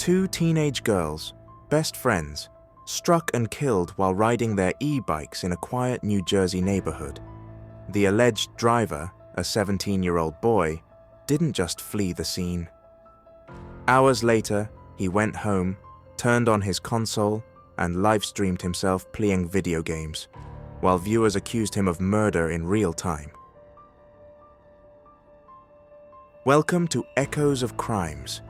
Two teenage girls, best friends, struck and killed while riding their e-bikes in a quiet New Jersey neighborhood. The alleged driver, a 17-year-old boy, didn't just flee the scene. Hours later, he went home, turned on his console, and live-streamed himself playing video games, while viewers accused him of murder in real time. Welcome to Echoes of Crimes,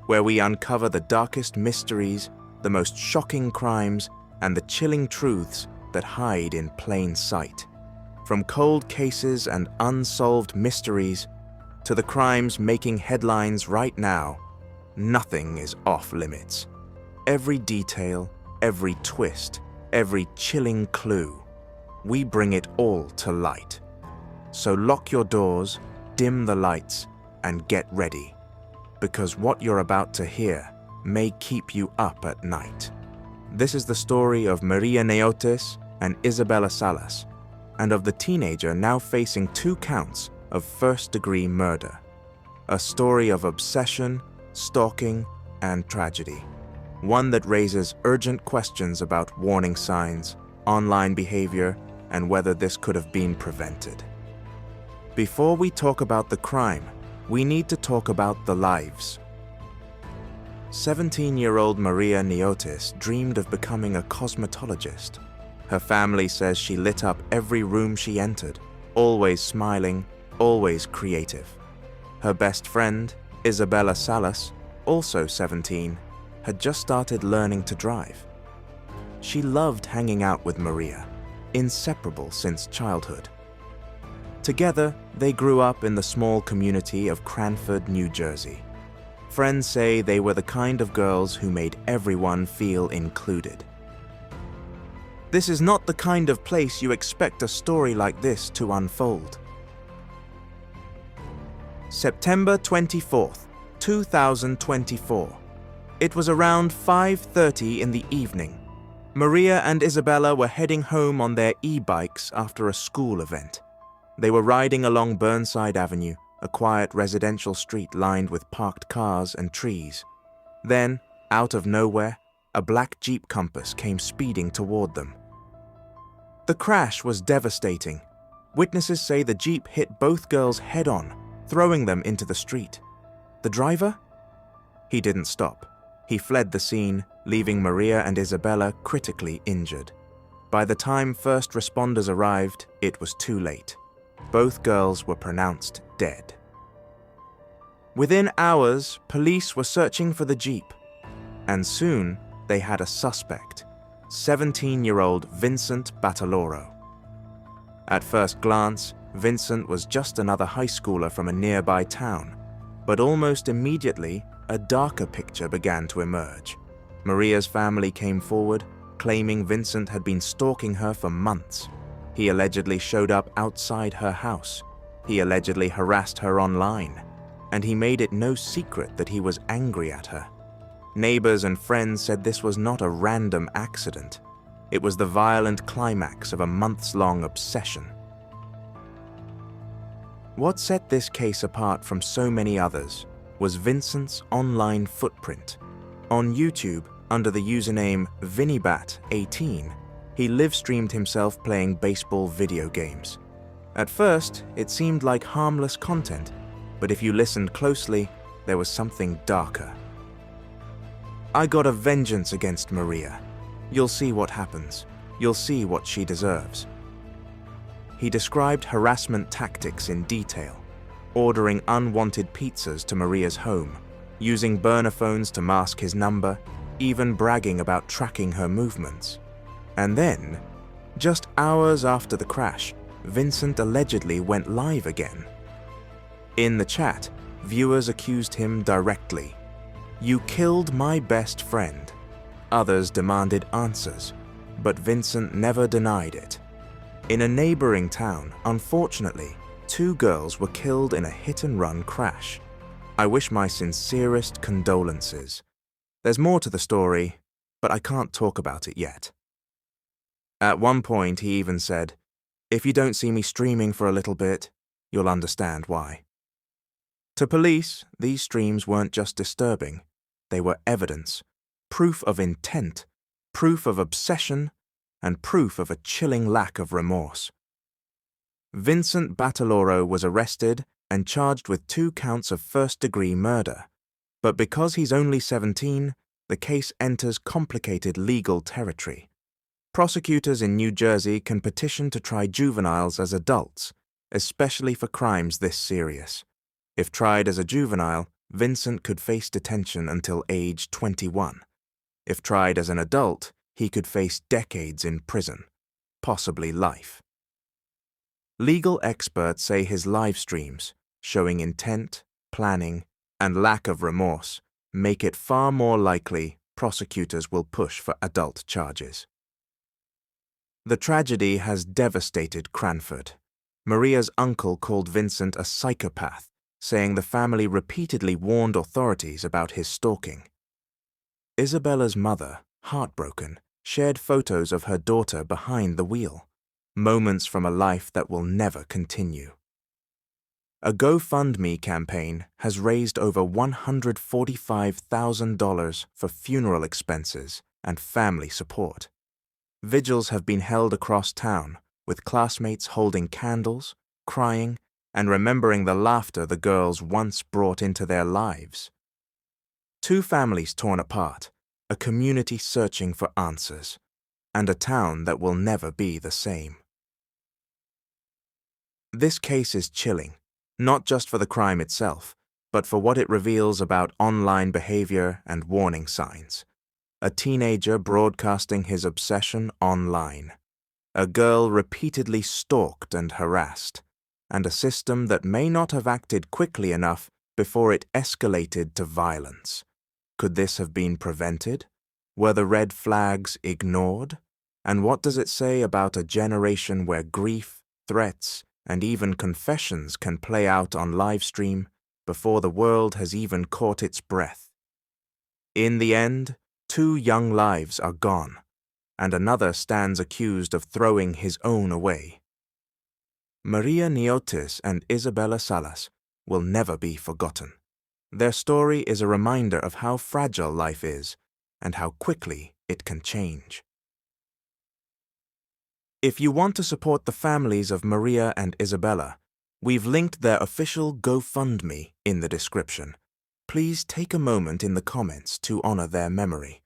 where we uncover the darkest mysteries, the most shocking crimes, and the chilling truths that hide in plain sight. From cold cases and unsolved mysteries to the crimes making headlines right now, nothing is off limits. Every detail, every twist, every chilling clue, we bring it all to light. So lock your doors, dim the lights, and get ready, because what you're about to hear may keep you up at night. This is the story of Maria Neotis and Isabella Salas, and of the teenager now facing 2 counts of first-degree murder. A story of obsession, stalking, and tragedy. One that raises urgent questions about warning signs, online behavior, and whether this could have been prevented. Before we talk about the crime, we need to talk about the lives. 17-year-old Maria Neotis dreamed of becoming a cosmetologist. Her family says she lit up every room she entered, always smiling, always creative. Her best friend, Isabella Salas, also 17, had just started learning to drive. She loved hanging out with Maria, inseparable since childhood. Together, they grew up in the small community of Cranford, New Jersey. Friends say they were the kind of girls who made everyone feel included. This is not the kind of place you expect a story like this to unfold. September 24th, 2024. It was around 5:30 in the evening. Maria and Isabella were heading home on their e-bikes after a school event. They were riding along Burnside Avenue, a quiet residential street lined with parked cars and trees. Then, out of nowhere, a black Jeep Compass came speeding toward them. The crash was devastating. Witnesses say the Jeep hit both girls head-on, throwing them into the street. The driver? He didn't stop. He fled the scene, leaving Maria and Isabella critically injured. By the time first responders arrived, it was too late. Both girls were pronounced dead. Within hours, police were searching for the Jeep, and soon they had a suspect, 17-year-old Vincent Bataloro. At first glance, Vincent was just another high schooler from a nearby town, but almost immediately, a darker picture began to emerge. Maria's family came forward, claiming Vincent had been stalking her for months. He allegedly showed up outside her house. He allegedly harassed her online, and he made it no secret that he was angry at her. Neighbors and friends said this was not a random accident. It was the violent climax of a months-long obsession. What set this case apart from so many others was Vincent's online footprint. On YouTube, under the username VinnyBat18, he live-streamed himself playing baseball video games. At first, it seemed like harmless content, but if you listened closely, there was something darker. "I got a vengeance against Maria. You'll see what happens. You'll see what she deserves." He described harassment tactics in detail, ordering unwanted pizzas to Maria's home, using burner phones to mask his number, even bragging about tracking her movements. And then, just hours after the crash, Vincent allegedly went live again. In the chat, viewers accused him directly. "You killed my best friend." Others demanded answers, but Vincent never denied it. In a neighboring town, unfortunately, 2 girls were killed in a hit-and-run crash. I wish my sincerest condolences. There's more to the story, but I can't talk about it yet. At one point, he even said, "If you don't see me streaming for a little bit, you'll understand why." To police, these streams weren't just disturbing, they were evidence, proof of intent, proof of obsession, and proof of a chilling lack of remorse. Vincent Bataloro was arrested and charged with 2 counts of first-degree murder, but because he's only 17, the case enters complicated legal territory. Prosecutors in New Jersey can petition to try juveniles as adults, especially for crimes this serious. If tried as a juvenile, Vincent could face detention until age 21. If tried as an adult, he could face decades in prison, possibly life. Legal experts say his live streams, showing intent, planning, and lack of remorse, make it far more likely prosecutors will push for adult charges. The tragedy has devastated Cranford. Maria's uncle called Vincent a psychopath, saying the family repeatedly warned authorities about his stalking. Isabella's mother, heartbroken, shared photos of her daughter behind the wheel, moments from a life that will never continue. A GoFundMe campaign has raised over $145,000 for funeral expenses and family support. Vigils have been held across town, with classmates holding candles, crying, and remembering the laughter the girls once brought into their lives. 2 families torn apart, a community searching for answers, and a town that will never be the same. This case is chilling, not just for the crime itself, but for what it reveals about online behavior and warning signs. A teenager broadcasting his obsession online, a girl repeatedly stalked and harassed, and a system that may not have acted quickly enough before it escalated to violence. Could this have been prevented? Were the red flags ignored? And what does it say about a generation where grief, threats, and even confessions can play out on livestream before the world has even caught its breath? In the end, 2 young lives are gone, and another stands accused of throwing his own away. Maria Neotis and Isabella Salas will never be forgotten. Their story is a reminder of how fragile life is and how quickly it can change. If you want to support the families of Maria and Isabella, we've linked their official GoFundMe in the description. Please take a moment in the comments to honor their memory.